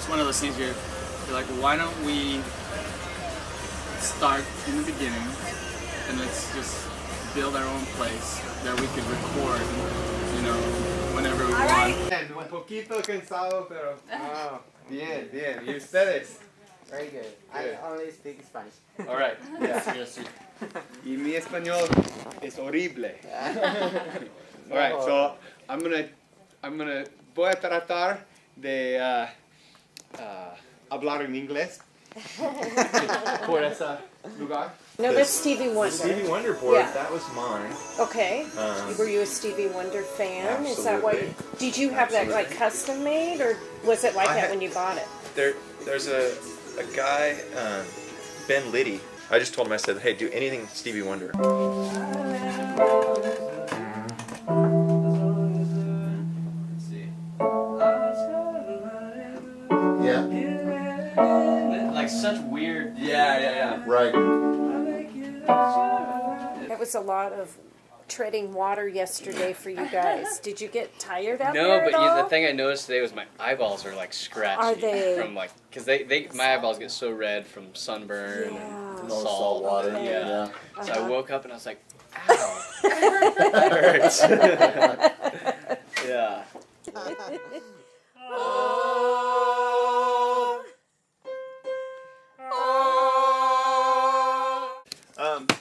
it's one of those things you're like, why don't we start in the beginning and let's just build our own place that we could record, you know, whenever we want. Un poquito cansado, pero bien, bien. ¿Y ustedes? Very good. I only speak Spanish. All right. Yes, yes. Y mi español es horrible. All right, so voy a tratar de hablar en inglés por ese lugar. No, that's Stevie Wonder. The Stevie Wonder board, Yeah. that was mine. Okay. Were you a Stevie Wonder fan? Absolutely. Is that why? Did you have that like custom made, or was it like that when you bought it? There's a guy, Ben Liddy. I just told him, I said, hey, do anything Stevie Wonder. Yeah. Like such weird. Yeah. Right. That was a lot of treading water yesterday for you guys. Did you get tired out No, there but at all? the thing I noticed today was my eyeballs are like scratchy. Are they? From like, cause my eyeballs get so red from sunburn Yeah. and Salt water. Yeah. Yeah. So I woke up and I was like, ow, that hurts. Yeah.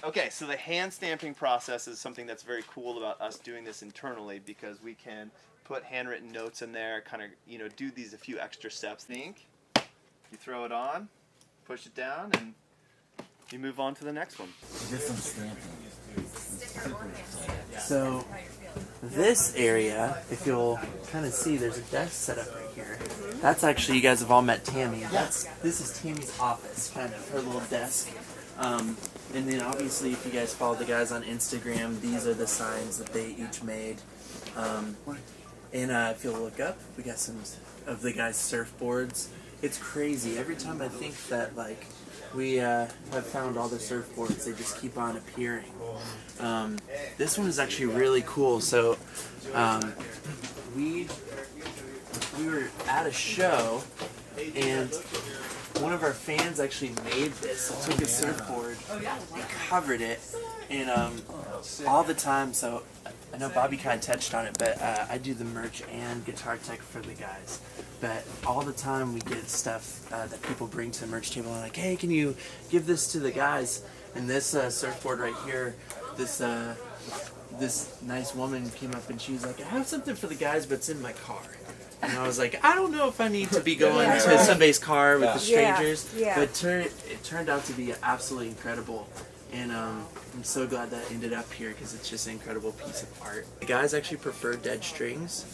Okay, so the hand stamping process is something that's very cool about us doing this internally, because we can put handwritten notes in there, kind of, you know, do these a few extra steps. Ink, you throw it on, push it down, and you move on to the next one. This one's stamping. So this area, if you'll kind of see, there's a desk set up right here. That's actually, you guys have all met Tammy. This is Tammy's office, kind of her little desk. And then obviously, if you guys follow the guys on Instagram, these are the signs that they each made. And if you'll look up, we got some of the guys' surfboards. It's crazy. Every time I think that like we have found all the surfboards, they just keep on appearing. This one is actually really cool. So we were at a show, and one of our fans actually made this. He took a surfboard, and covered it, and all the time. So I know Bobby kind of touched on it, but I do the merch and guitar tech for the guys. But all the time we get stuff that people bring to the merch table, and like, hey, can you give this to the guys? And this surfboard right here, this nice woman came up and she was like, I have something for the guys, but it's in my car. And I was like, I don't know if I need to be going to somebody's car with the strangers. Yeah. But it turned out to be absolutely incredible. And I'm so glad that ended up here, because it's just an incredible piece of art. The guys actually prefer dead strings.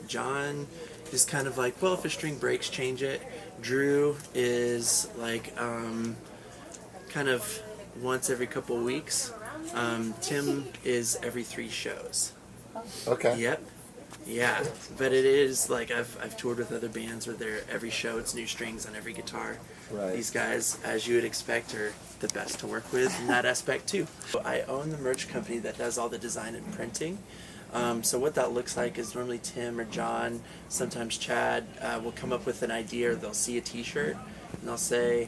John is kind of like, well, if a string breaks, change it. Drew is like kind of once every couple of weeks. Tim is every 3 shows. Okay. Yep. Yeah, but it is like I've toured with other bands where they're every show it's new strings on every guitar. Right. These guys, as you would expect, are the best to work with in that aspect too. So I own the merch company that does all the design and printing. So what that looks like is normally Tim or John, sometimes Chad, will come up with an idea, or they'll see a t-shirt and they'll say,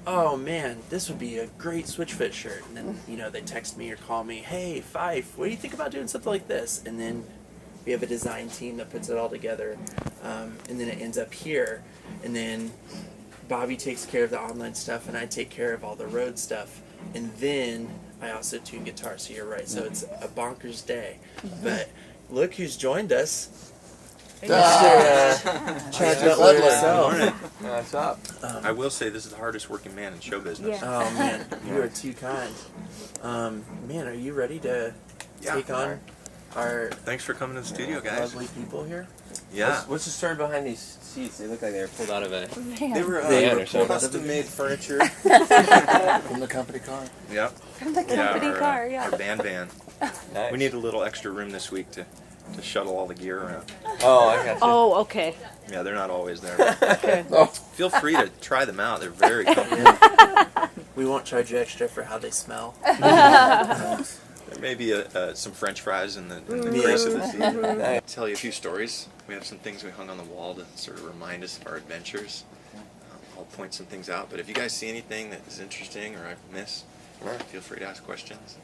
oh man, this would be a great Switchfoot shirt. And then, you know, they text me or call me, hey, Fife, what do you think about doing something like this? And then we have a design team that puts it all together. And then it ends up here. And then Bobby takes care of the online stuff, and I take care of all the road stuff. And then I also tune guitar, so you're right. So it's a bonkers day. But look who's joined us. Mr. Chad Butler himself. What's up? I will say this is the hardest working man in show business. Yeah. Oh man, you are too kind. Man, are you ready to take on our Thanks for coming to the studio, guys. lovely people here? Yeah. What's the story behind these seats? They look like they were pulled out of a They were van or something. custom-made furniture. From the company car. Yep. From the company car, yeah. Our band van. Nice. We need a little extra room this week to shuttle all the gear around. Oh, I got you. Oh, okay. Yeah, they're not always there. Okay. Feel free to try them out. They're very comfortable. We won't charge you extra for how they smell. There may be some French fries in the grease of the seat. Nice. Tell you a few stories. we have some things we hung on the wall to sort of remind us of our adventures. I'll point some things out, but if you guys see anything that is interesting or I've missed, feel free to ask questions.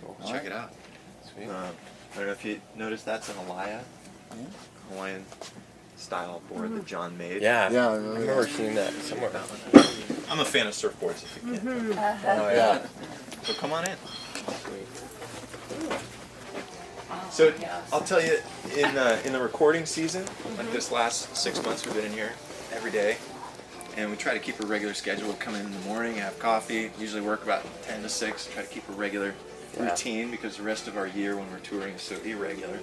We'll check it out. Sweet. I don't know if you noticed, that's an Alaya, Hawaiian style board that John made. Yeah, Yeah, I remember seeing that somewhere. I'm a fan of surfboards if you can. Oh yeah. So come on in. So I'll tell you, in the recording season, like this last 6 months, we've been in here every day, and we try to keep a regular schedule. We come in the morning, have coffee, usually work about 10 to 6, try to keep a regular routine because the rest of our year when we're touring is so irregular.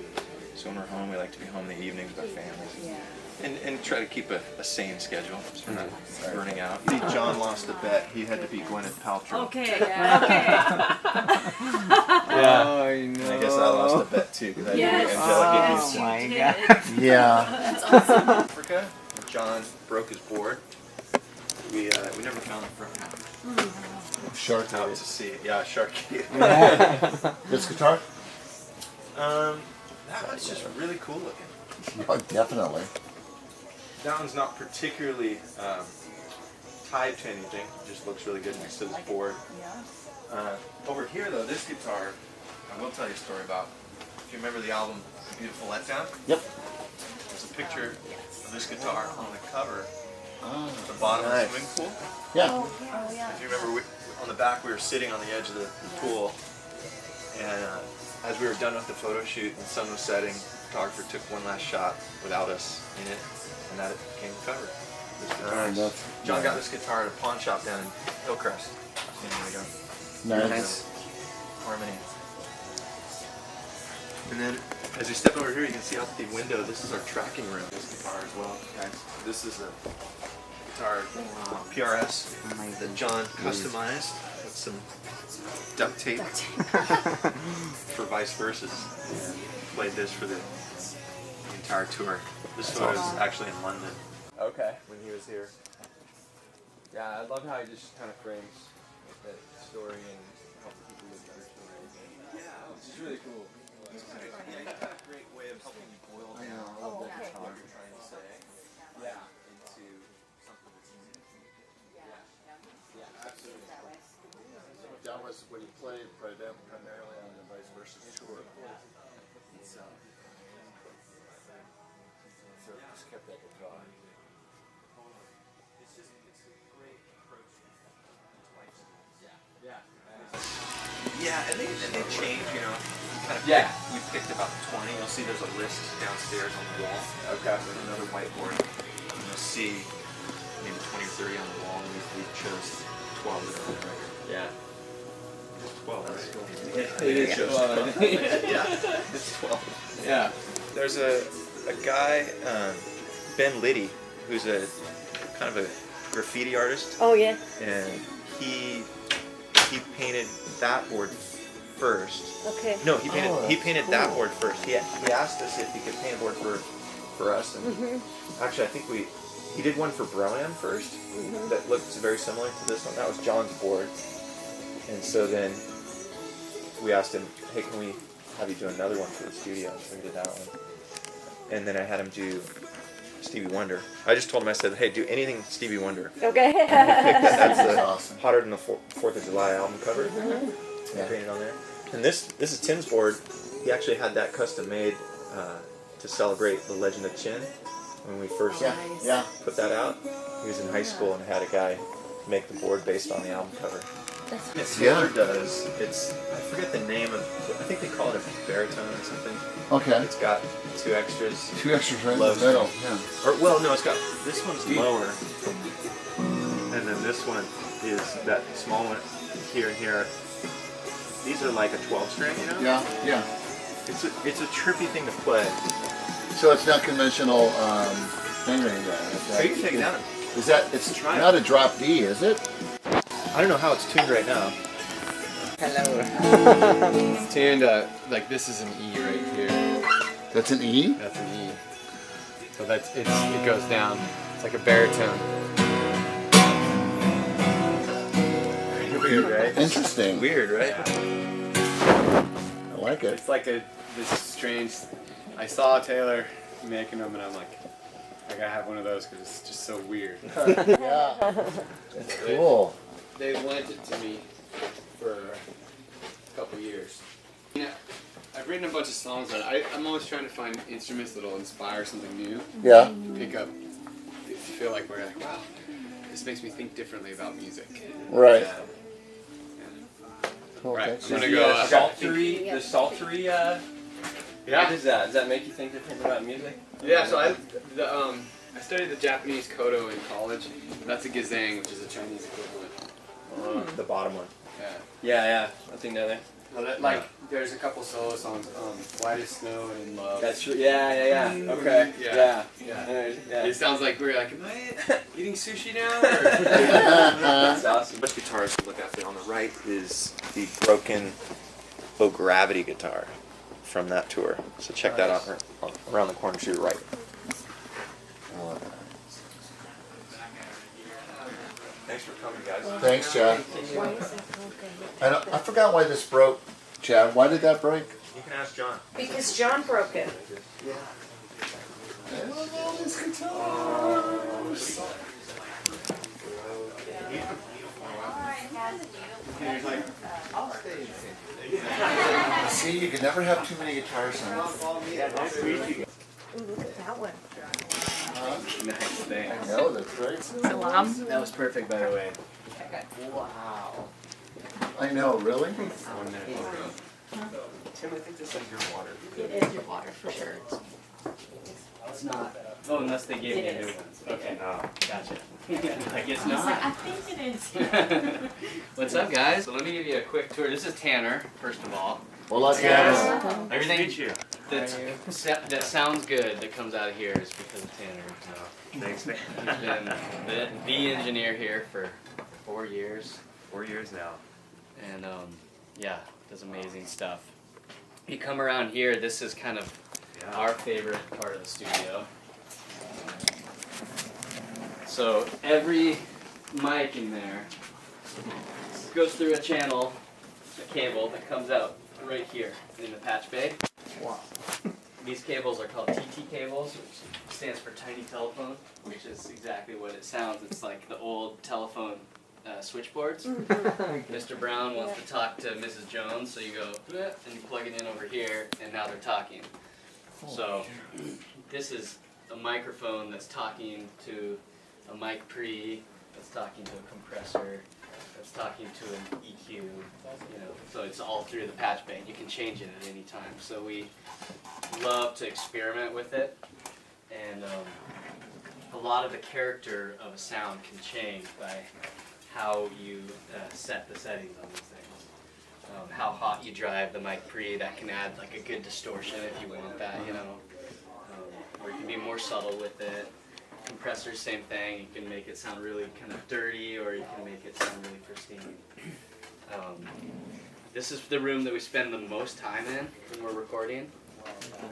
So when we're home, we like to be home in the evenings with our families. And try to keep a sane schedule so we're not burning out. See, John lost a bet. He had to beat Gwyneth Paltrow. Okay, okay. Oh, I know. I guess I lost a bet too because I Yes. knew Angela Yes, get you used did. Yeah. That's awesome. Africa. John broke his board. We never found the front half. Shark. Out to sea. Yeah, shark. This guitar? That one's just really cool looking. Oh, definitely. That one's not particularly tied to anything. It just looks really good next to this board. Over here, though, this guitar, I will tell you a story about. If you remember the album Beautiful Letdown? Yep. There's a picture of this guitar on the cover Ah, at the bottom of the swimming pool. yeah. Oh yeah. If you remember, on the back, we were sitting on the edge of the pool, and as we were done with the photo shoot and the sun was setting, the photographer took one last shot without us in it, and that became the cover. This guitar. That's John got this guitar at a pawn shop down in Hillcrest. There we go. nice. Harmony. And then, as you step over here, you can see out the window, this is our tracking room. This guitar as well, guys. This is a guitar PRS that John customized with some duct tape for vice versa. And played this for the entire tour. This photo is actually in London. Okay. When he was here. Yeah, I love how he just kind of frames that story and helps people with their stories. Yeah, Which is really cool. he's got a great way of helping you boil down what you're trying to say Yeah. into something that's easy. Yeah, absolutely. That was when you played primarily on the vice versa tour. So just kept that guitar. It's a great approach to life. Yeah. Yeah, and they change, you know. Kind of Yeah. We picked about 20. You'll see there's a list downstairs on the wall. Okay. With another whiteboard. And you'll see maybe 20 or 30 on the wall, and we chose 12 that are on the record. Yeah. 12, right? It is just fun. Yeah, it's 12. Yeah. There's a guy, Ben Liddy, who's a kind of a graffiti artist, Oh yeah. and he painted that board first. Okay. No, he painted Oh, he that's painted cool. that board first. He asked us if he could paint a board for us, and actually I think he did one for Broham first that looked very similar to this one. That was John's board, and so then we asked him, hey, can we have you do another one for the studio? So we did that one, and then I had him do Stevie Wonder. I just told him, I said, hey, do anything Stevie Wonder. Okay. That's the awesome. Hotter Than the 4th of July album cover. I painted on there. And this is Tim's board. He actually had that custom made to celebrate the Legend of Chin. When we first Yeah. put that out, he was in high school and had a guy make the board based on the album cover. Taylor does. I forget the name of. I think they call it a baritone or something. Okay. It's got 2 extras. 2 extras right in Low the middle. string. Yeah. Or well, no, it's got this one's lower, and then this one is that small one here and here. These are like a 12 string, you know. Yeah. Yeah. It's a trippy thing to play. So it's not conventional fingering So you can take it down. Is that it's Try it. not a drop D, is it? I don't know how it's tuned right now. It's tuned like this is an E right here. That's an E? That's an E. So it goes down. It's like a baritone. Weird, right? Interesting. Weird, right? I like it. It's like this strange. I saw Taylor making them, and I'm like, I gotta have one of those because it's just so weird. Yeah. That's cool. They lent it to me for a couple years. Yeah, I've written a bunch of songs, but I'm always trying to find instruments that'll inspire something new. Yeah. Pick up, feel like we're like, wow, this makes me think differently about music. Right. Yeah. Cool. Right, Thanks. I'm gonna go. Psaltery, the psaltery, what Yeah. is that? Does that make you think differently about music? Yeah, so I studied the Japanese koto in college. That's a gazang, which is a Chinese equivalent. The bottom one. Yeah. Yeah, I think that. Like, there's a couple solo songs, White as Snow and Love. That's true. Yeah. Okay. Yeah. Yeah. It sounds like we're like, am I eating sushi now? Or? That's awesome. Which guitars to look at? On the right is the broken low gravity guitar from that tour. So check that out around the corner to your right. Thanks for coming, guys. Thanks, Chad. I forgot why this broke, Chad. Why did that break? You can ask John. Because John broke it. I love all these guitars. See, you can never have too many guitars on. Ooh, look at that one. Nice, thanks. I know, that's right. That was perfect, by the way. Wow. I know, really? Tim, I think this is your water. It is your water for sure. It's not. Oh, unless they gave me a new one. Okay. Oh, gotcha. I guess not. I think it is. What's up, guys? So let me give you a quick tour. This is Tanner, first of all. Well, let's get Everything that sounds good that comes out of here is because of Tanner. Thanks, man. He's been the engineer here for 4 years. 4 years now. And yeah, does amazing stuff. You come around here, this is kind of our favorite part of the studio. So every mic in there goes through a channel, a cable that comes out right here in the patch bay. Wow. These cables are called TT cables, which stands for tiny telephone, which is exactly what it sounds. It's like the old telephone switchboards. Mr. Brown wants to talk to Mrs. Jones, so you go, "Bleh," and you plug it in over here, and now they're talking. So this is a microphone that's talking to a mic pre, that's talking to a compressor, that's talking to an EQ, you know, so it's all through the patch bay. You can change it at any time. So we love to experiment with it, and a lot of the character of a sound can change by how you set the settings on these things. How hot you drive the mic pre, that can add like a good distortion if you want that, you know. Or you can be more subtle with it. Compressor, same thing. You can make it sound really kind of dirty, or you can make it sound really pristine. This is the room that we spend the most time in when we're recording.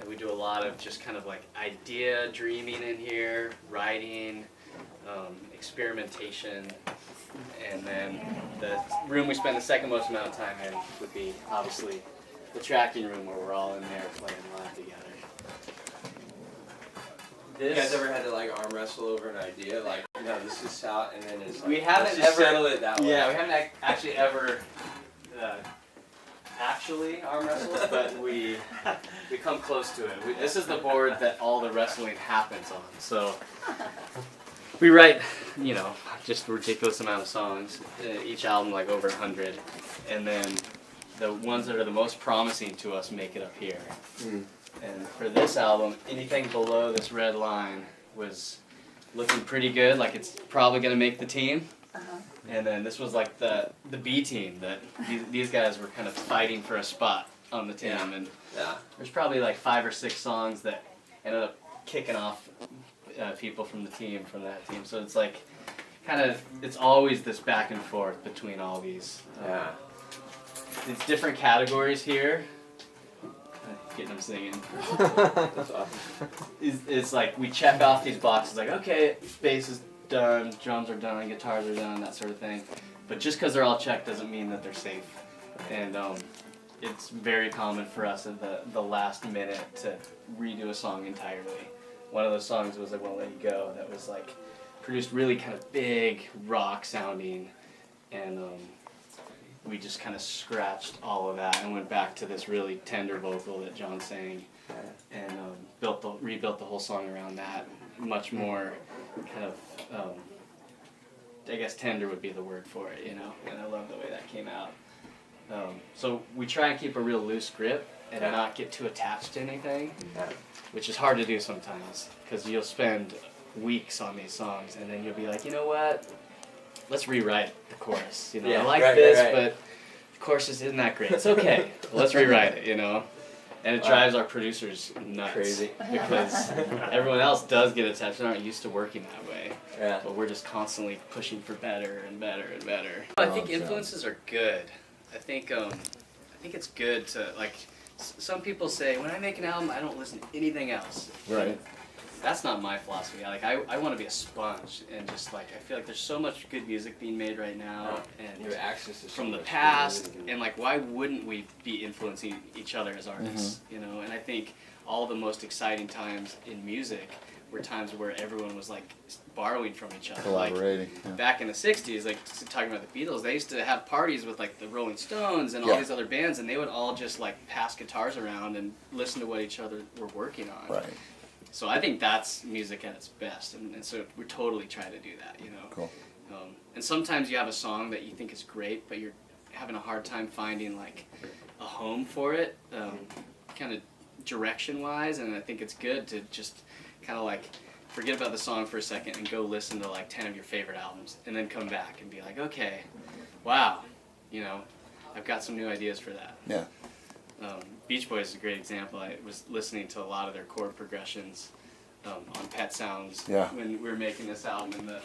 We do a lot of just kind of like idea dreaming in here, writing, experimentation, and then the room we spend the second most amount of time in would be obviously the tracking room where we're all in there playing live together. You guys ever had to like arm wrestle over an idea? Like, no, this is out, and then it's like, We haven't let's just ever settle it that way. Yeah, we haven't actually ever actually arm wrestled, but we come close to it. This is the board that all the wrestling happens on. So we write, you know, just a ridiculous amount of songs. Each album like over 100, and then the ones that are the most promising to us make it up here. And for this album, anything below this red line was looking pretty good, like it's probably going to make the team. And then this was like the B team, that these guys were kind of fighting for a spot on the team. And there's probably like 5 or 6 songs that ended up kicking off people from the team, from that team. So it's like kind of, it's always this back and forth between all these. It's different categories here. Getting them singing. That's awesome. It's like we check off these boxes, like, okay, bass is done, drums are done, guitars are done, that sort of thing. But just because they're all checked doesn't mean that they're safe. And it's very common for us at the last minute to redo a song entirely. one of those songs was I Won't Let You Go that was like produced really kind of big rock sounding, and we just kind of scratched all of that and went back to this really tender vocal that John sang, and rebuilt the whole song around that. Much more kind of, I guess tender would be the word for it, you know, and I love the way that came out. So we try and keep a real loose grip and not get too attached to anything, which is hard to do sometimes, because you'll spend weeks on these songs and then you'll be like, you know what, let's rewrite the chorus, you know, I like this, but the chorus just isn't that great. It's okay, let's rewrite it, you know. And it drives our producers nuts. Crazy. Because everyone else does get attached and aren't used to working that way. Yeah. But we're just constantly pushing for better and better and better. I think influences are good. I think it's good to, like, some people say, when I make an album, I don't listen to anything else. Right. That's not my philosophy. Like, I want to be a sponge, and just like, I feel like there's so much good music being made right now, and You have access to so from the much past, good music. and like, why wouldn't we be influencing each other as artists, you know? And I think all the most exciting times in music were times where everyone was like borrowing from each other. Collaborating. Like, back in the 60s, like talking about the Beatles, they used to have parties with like the Rolling Stones and all these other bands, and they would all just like pass guitars around and listen to what each other were working on. Right. So I think that's music at its best, and so we're totally trying to do that, you know. Cool. And sometimes you have a song that you think is great, but you're having a hard time finding like a home for it, kind of direction-wise, and I think it's good to just kind of like forget about the song for a second and go listen to like 10 of your favorite albums, and then come back and be like, okay, wow, you know, I've got some new ideas for that. Yeah. Beach Boys is a great example. I was listening to a lot of their chord progressions on Pet Sounds when we were making this album, and the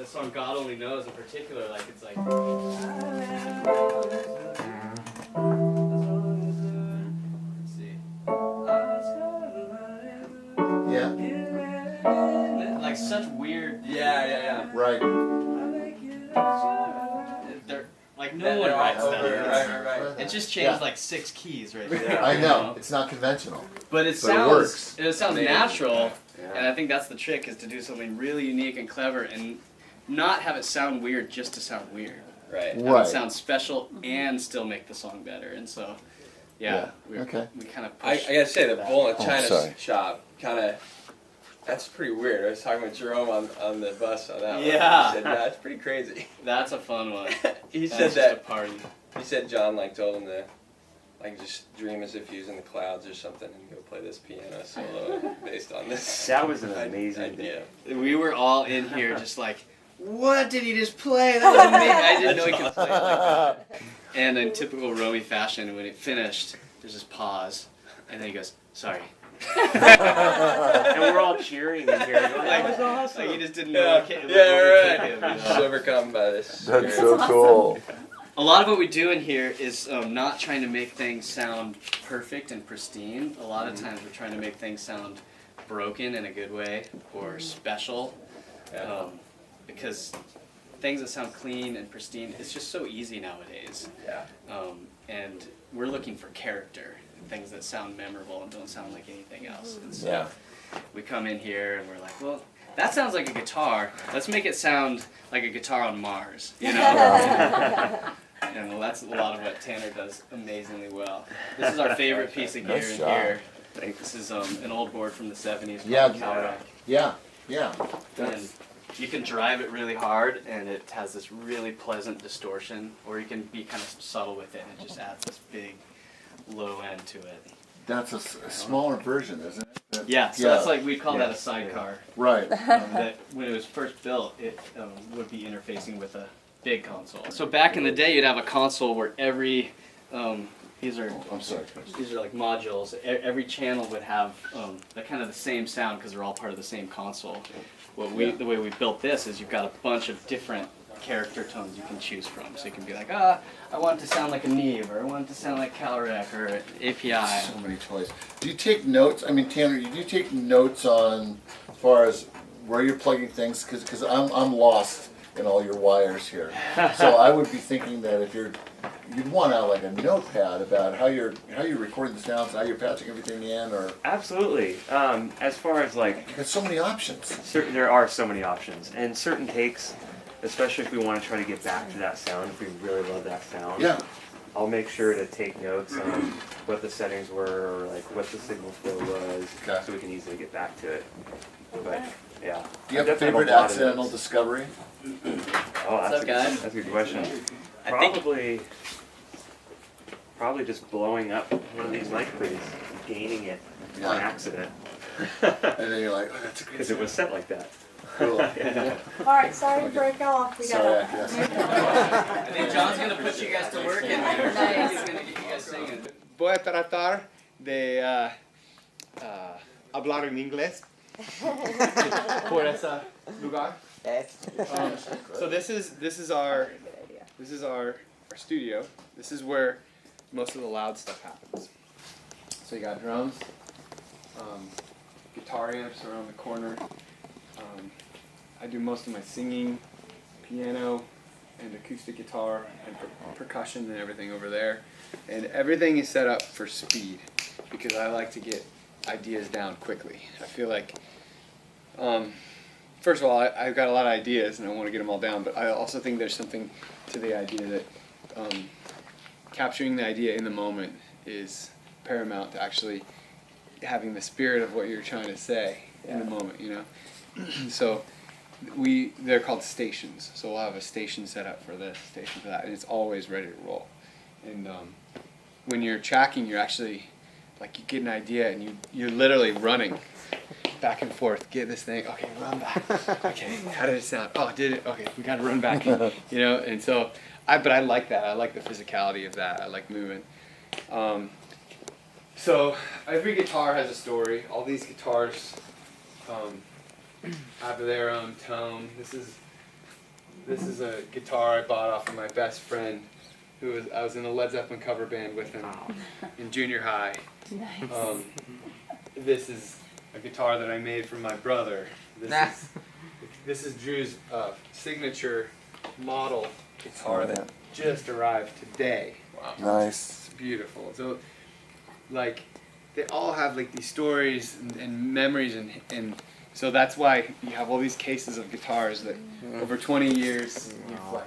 song God Only Knows in particular, like it's like. Let's see. Yeah. Like such weird. Yeah. Right. They're like no one writes that. Right. It just changed like 6 keys right there. I know. It's not conventional. But it works. sounds natural, and I think that's the trick, is to do something really unique and clever and not have it sound weird just to sound weird. Right. Have it sound special and still make the song better. And so, we kind of I push. gotta say, the Bull in China sorry. shop kind of, that's pretty weird. I was talking with Jerome on the bus on that one. Yeah. He said, yeah, it's pretty crazy. That's a fun one. He That's said just that. a party. He said John like told him to like just dream as if he was in the clouds or something and go play this piano solo based on this. That was an amazing idea. We were all in here just like, what did he just play? That was amazing. I didn't know he could play it like that. And in typical Romy fashion, when it finished, there's this pause, and then he goes, sorry. And we're all cheering in here. Going, that was awesome. Like he just didn't know what Right. you know? Just overcome by this. That's so cool. A lot of what we do in here is not trying to make things sound perfect and pristine. A lot of times we're trying to make things sound broken in a good way or special, because things that sound clean and pristine, it's just so easy nowadays. Yeah. And we're looking for character, things that sound memorable and don't sound like anything else. And so we come in here and we're like, well, that sounds like a guitar. Let's make it sound like a guitar on Mars, you know? And that's a lot of what Tanner does amazingly well. This is our favorite piece of gear Nice in job. here. This is an old board from the 70s. Yeah. called Calrac. Yeah. And you can drive it really hard and it has this really pleasant distortion, or you can be kind of subtle with it and it just adds this big low end to it. That's a smaller version, isn't it? Yeah, so that's like, we call that a sidecar. Right. That when it was first built, it would be interfacing with a big console. So back in the day, you'd have a console where every, these are like modules. Every channel would have kind of the same sound because they're all part of the same console. The way we built this is you've got a bunch of different character tones you can choose from. So you can be like, I want it to sound like a Neve, or I want it to sound like Calrac, or API. So many choices. Do you take notes? I mean, Tanner, do you take notes on as far as where you're plugging things? Because I'm lost in all your wires here. So I would be thinking that if you're you'd want to have like a notepad about how you're recording the sounds, how you're patching everything in, or Absolutely. As far as like, there's so many options. there are so many options, and certain takes, especially if we want to try to get back to that sound, if we really love that sound. Yeah. I'll make sure to take notes on what the settings were, or like what the signal flow was, Okay. so we can easily get back to it. But yeah. Do you have I a definitely favorite lot of accidental notes. discovery? Oh, that's up, guys? That's a good question. I Probably just blowing up one of these mic pleats, gaining it Yeah. on accident. And then you're like, oh, that's a great Because it was set like that. Cool. Yeah. All right, sorry to break off. We Sorry, gotta. I think John's gonna put you guys to work in there. Nice. He's gonna get you guys singing. Voy a tratar de hablar en inglés por ese lugar. So this is our studio. This is where most of the loud stuff happens. So you got drums, guitar amps around the corner. I do most of my singing, piano, and acoustic guitar, and percussion and everything over there. And everything is set up for speed because I like to get ideas down quickly. I feel like, first of all, I've got a lot of ideas and I want to get them all down, but I also think there's something to the idea that capturing the idea in the moment is paramount to actually having the spirit of what you're trying to say in the moment, you know? So they're called stations. So we'll have a station set up for this, station for that, and it's always ready to roll. And when you're tracking, you're actually, like, you get an idea and you're literally running back and forth. Get this thing, okay, run back. Okay, how did it sound? Oh, did it? Okay, we gotta run back. You know, and so, but I like that. I like the physicality of that. I like movement. So every guitar has a story. All these guitars have their own tone. This is a guitar I bought off of my best friend, I was in a Led Zeppelin cover band with him in junior high. Nice. This is a guitar that I made for my brother. This is Drew's signature model guitar that just arrived today. Wow. Nice. It's beautiful. So, like, they all have like these stories and memories, and so that's why you have all these cases of guitars that over 20 years you're like,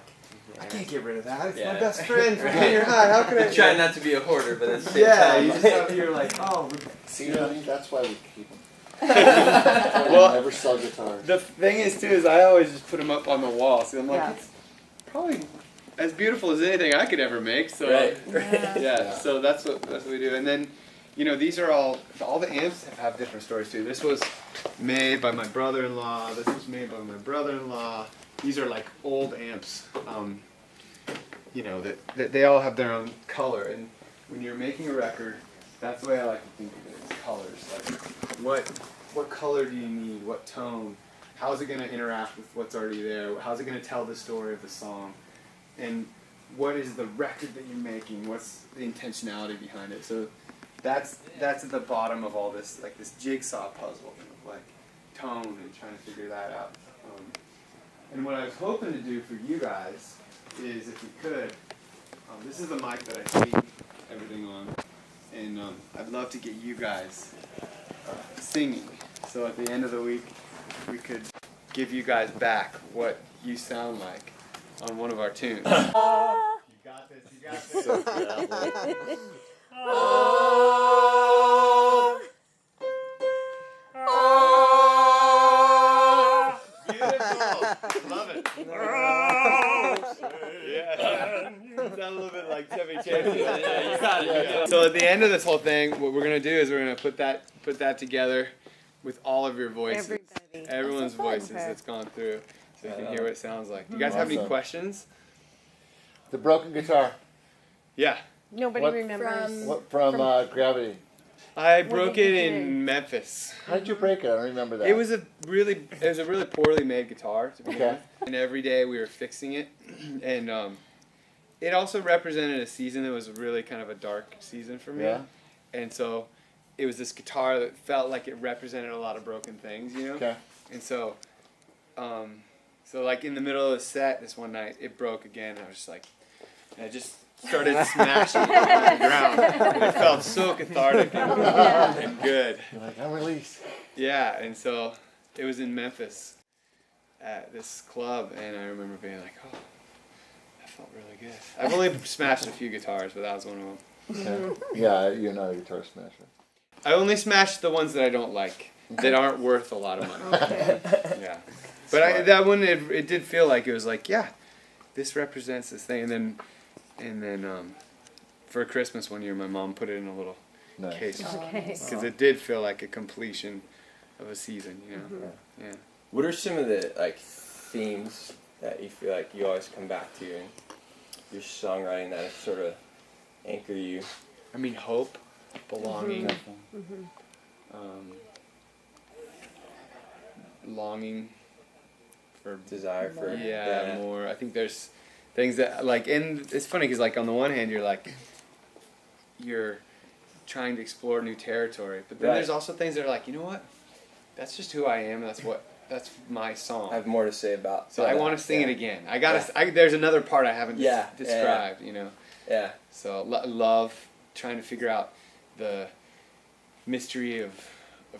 I can't get rid of that. It's my best friend from junior high. How could I? Try not to be a hoarder, but at the same time. You just have, you're like, oh. See, honey, that's why we keep them. Well, never sell guitars. The thing is, too, is I always just put them up on the wall. So I'm like, Yeah. it's probably as beautiful as anything I could ever make. So Right. yeah. So that's what we do. And then, you know, these are all the amps have different stories too. This was made by my brother-in-law. This was made by my brother-in-law. These are like old amps. You know, that they all have their own color. And when you're making a record, that's the way I like to think of it. It's colors. Like what color do you need? What tone? How's it going to interact with what's already there? How's it going to tell the story of the song? And what is the record that you're making? What's the intentionality behind it? So that's at the bottom of all this, like this jigsaw puzzle of like tone and trying to figure that out. And what I was hoping to do for you guys is, if we could, this is the mic that I tape everything on, and I'd love to get you guys singing. So at the end of the week, we could give you guys back what you sound like on one of our tunes. You got this, you got this. So beautiful. Love it. Yeah. Sound a little bit like Tammy. Yeah, you got it. Yeah. So at the end of this whole thing, what we're gonna do is we're gonna put that together with all of your voices. Everyone's voices that's gone through, so you can hear what it sounds like. You guys have any questions? The broken guitar. Yeah. Nobody remembers. What from Gravity? I broke it in Memphis. How did you break it? I don't remember that. It was a really poorly made guitar, to be Okay. honest. And every day we were fixing it, and it also represented a season that was really kind of a dark season for me. Yeah. And so it was this guitar that felt like it represented a lot of broken things, you know. Okay. And so, so like in the middle of the set, this one night it broke again. And I was just like, and started smashing it on the ground. It felt so cathartic and good. You're like, I'm released. Yeah, and so it was in Memphis at this club, and I remember being like, oh, that felt really good. I've only smashed a few guitars, but that was one of them. Yeah, you're not a guitar smasher. I only smashed the ones that I don't like, that aren't worth a lot of money. Yeah. But that one, it did feel like it was like, yeah, this represents this thing. And then for Christmas one year, my mom put it in a little case. Because it did feel like a completion of a season, you know? Yeah. What are some of the like themes that you feel like you always come back to in your songwriting that sort of anchor you? I mean, hope, belonging, longing for desire for more. I think there's things that like, and it's funny because like on the one hand you're trying to explore new territory, but then there's also things that are like, you know what, that's just who I am, and that's my song. I have more to say about. So I want to sing it again. I gotta. There's another part I haven't described. You know. Yeah. So love, trying to figure out the mystery of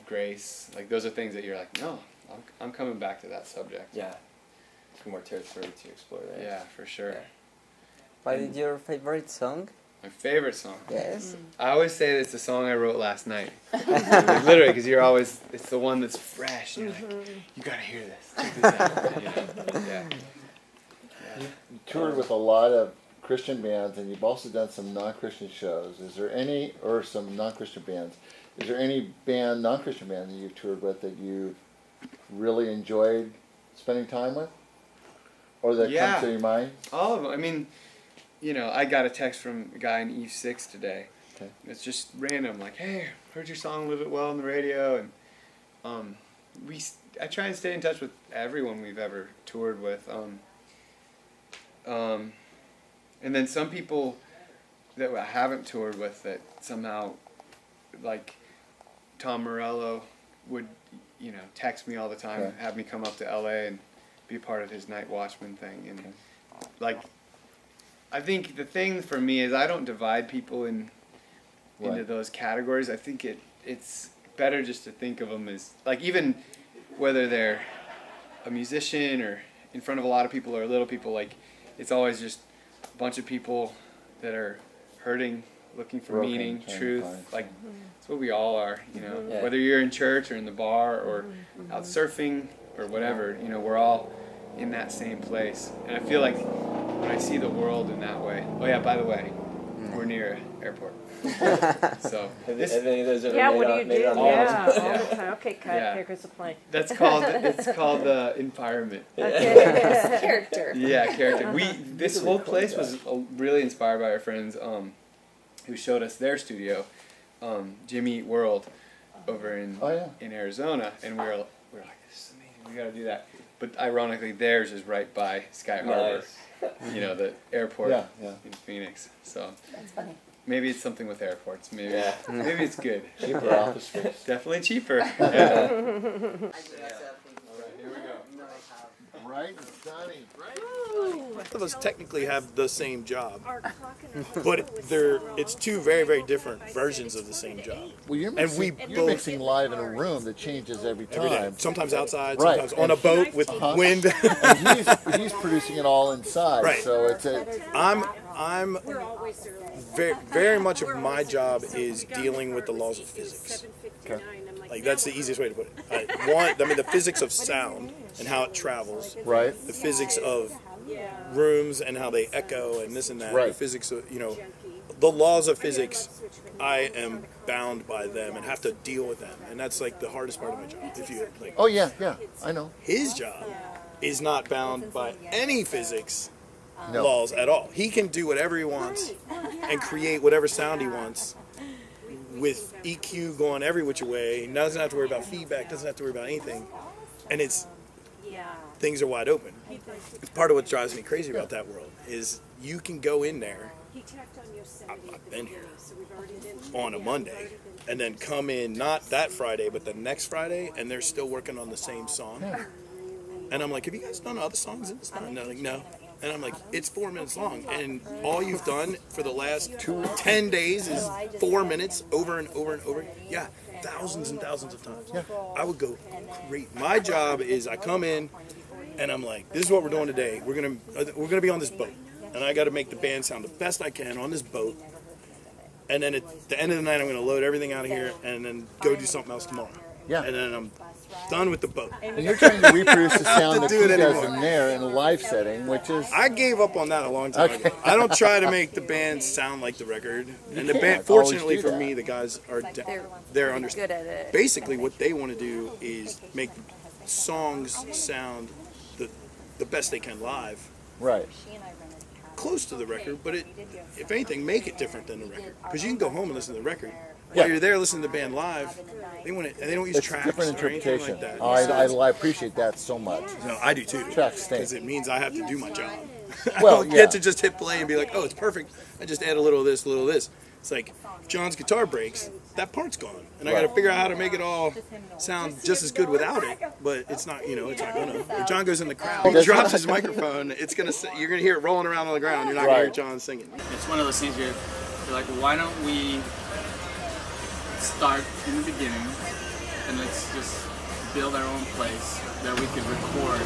grace. Like those are things that you're like, no, I'm coming back to that subject. Yeah. More territory to explore there. Yeah, for sure. Yeah. What is your favorite song? My favorite song? Yes. I always say that it's the song I wrote last night. Like, literally, because it's the one that's fresh. And you're like, you gotta hear this. Check this out. You know? Yeah. You toured with a lot of Christian bands, and you've also done some non-Christian shows. Is there any, or some non-Christian bands, is there any band, non-Christian band that you've toured with that you've really enjoyed spending time with? Or that comes to your mind? All of them. I mean, you know, I got a text from a guy in Eve 6 today. Okay. It's just random, like, hey, heard your song Live It Well on the radio, and I try and stay in touch with everyone we've ever toured with. And then some people that I haven't toured with that somehow, like Tom Morello would, you know, text me all the time, have me come up to LA and be part of his Night Watchman thing. And like, I think the thing for me is I don't divide people into those categories. I think it's better just to think of them as, like, even whether they're a musician or in front of a lot of people or little people, like, it's always just a bunch of people that are hurting, looking for meaning, truth. Like, it's what we all are, you know. Yeah. Whether you're in church or in the bar or out surfing or whatever, you know, we're all in that same place. And I feel like when I see the world in that way. Oh yeah, by the way, we're near an airport. So have any of those ever what do you do? Yeah, all the time. Okay, cut. Here goes the plane. It's called the environment. Okay. Character. Yeah, character. This whole place was really inspired by our friends who showed us their studio, Jimmy Eat World, over in Arizona, and we were like, this is amazing. We got to do that. But ironically, theirs is right by Sky Harbor. You know, the airport in Phoenix. So That's funny. maybe it's something with airports. Maybe maybe it's good. Cheaper office space. Definitely cheaper. Here we go. Bright and sunny. Both of us technically have the same job, but it's two very, very different versions of the same job. Well, you're mixing live in a room that changes every time. Every day. Sometimes outside, sometimes on a boat with wind. And he's producing it all inside. Right. So it's I'm very, very much of my job is dealing with the laws of physics. Okay. Like, that's the easiest way to put it. The physics of sound and how it travels. Right. The physics of rooms and how they echo and this and that. Right. The physics of, the laws of physics, I am bound by them and have to deal with them. And that's like the hardest part of my job. Oh yeah, I know. His job is not bound by any physics No. laws at all. He can do whatever he wants and create whatever sound he wants with EQ going every which way. He doesn't have to worry about feedback, doesn't have to worry about anything. And things are wide open. It's part of what drives me crazy about that world is you can go in there. I've been here on a Monday and then come in not that Friday but the next Friday and they're still working on the same song. And I'm like, have you guys done other songs in this time? And they're like, no. And I'm like, it's 4 minutes long, and all you've done for the last 10 days is 4 minutes over and over and over. Yeah, thousands and thousands of times. Yeah. I would go great. My job is I come in and I'm like, this is what we're doing today. We're gonna be on this boat, and I got to make the band sound the best I can on this boat. And then at the end of the night, I'm gonna load everything out of here and then go do something else tomorrow. Yeah. And then I'm done with the boat. And you're trying to reproduce the sound that do he it does anymore. in there in a live setting, which is... I gave up on that a long time ago. I don't try to make the band sound like the record. And the band, can't always fortunately do for that. me, the guys are they're Good at it. basically what they want to do is make songs sound the best they can live, Right. close to the record, but if anything, make it different than the record. Because you can go home and listen to the record. While you're there listening to the band live, they want it, and they don't use It's tracks different or anything interpretation. like that. I appreciate that so much. No, I do too. Tracks stink. Because it means I have to do my job. Well, I don't yeah. get to just hit play and be like, oh, it's perfect. I just add a little of this, a little of this. It's like if John's guitar breaks, that part's gone, and I got to figure out how to make it all sound just as good without it. But it's not, it's not gonna. If John goes in the crowd, he drops his microphone. You're gonna hear it rolling around on the ground. You're not gonna hear John singing. It's one of those things you're like, why don't we start in the beginning and let's just build our own place that we could record,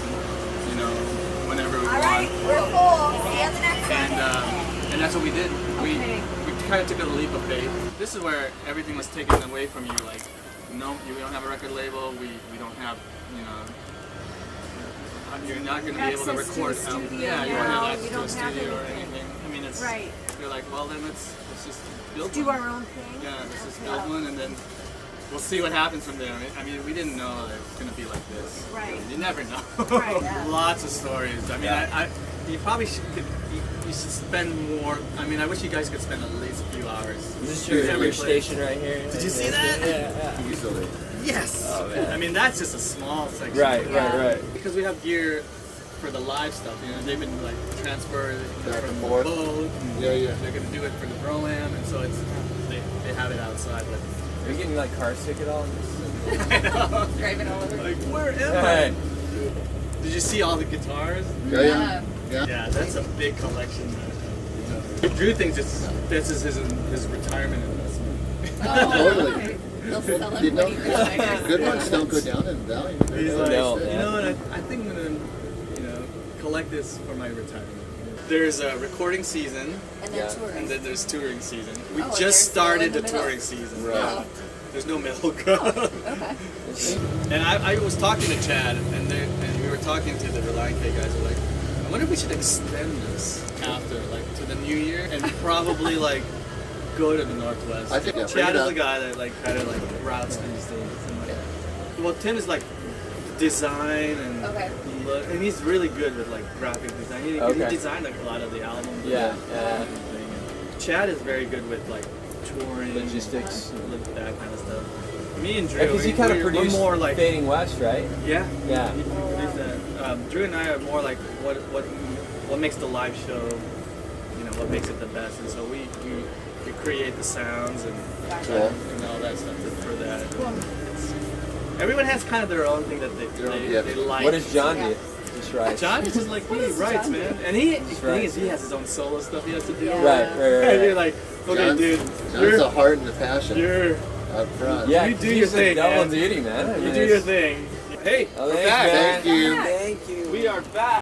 whenever we want. Alright, we're full. See you at the next one. And that's what we did. We kind of took a leap of faith. This is where everything was taken away from you. Like, no, we don't have a record label. We don't have, you're not going to be able to record. You don't have access to a studio or anything. I mean, it's you're like, well, then let's just build Do one. our own thing. Yeah, let's just build one, and then we'll see what happens from there. I mean, we didn't know that it was going to be like this. Right. You never know. Right, yeah. Lots of stories. I mean, you probably should spend more. I mean, I wish you guys could spend at least a few hours. This is your station right here. Did you see that? Yeah. Easily. Yes. Oh, man. I mean, that's just a small section. Right. Because we have gear for the live stuff. They've been like transferred Back from and the forth. boat. Yeah. They're gonna do it for the pro-am, and so they have it outside. But Are you getting like car sick at all? I know. Driving all over. Like, where am Hey. I? Did you see all the guitars? Yeah. Yeah, that's a big collection. Drew thinks this is his retirement investment. Totally. They'll sell it You know, when he retires. good ones don't go down in value. He's like, No, you man. know what? I think I'm gonna, collect this for my retirement. There's a recording season, And then touring. and then there's touring season. We Oh, just they're still in started the the middle. touring season. Right. Yeah. There's no middle ground. Okay. And I was talking to Chad, and we were talking to the Reliant K guys. We're like, I wonder if we should extend this after, like, to the new year, and probably like go to the Northwest. I think, yeah, bring Chad it is up. the guy that kind of routes these things. And well, Tim is like design and look, and he's really good with like graphic design. He designed like a lot of the albums. Yeah. Chad is very good with like touring, Logistics, that kind of stuff. Me and Drew, Because he kind of we're produced more like Fading West, right? yeah. He Yeah. produced that. Drew and I are more like what makes the live show, what makes it the best, and so we create the sounds and all that stuff for that. Everyone has kind of their own thing that they like. What does John do? Just writes. John is just like me, he writes, man. And the thing is, he has his own solo stuff he has to do. Right. And you're like, okay, John's, dude, John's the heart and the passion you're up front. Yeah, you do your he's thing, double man. duty, man. I You mean, do your thing. Hey, Oh, we're thanks, back. man. Thank you. Thank you. We are back.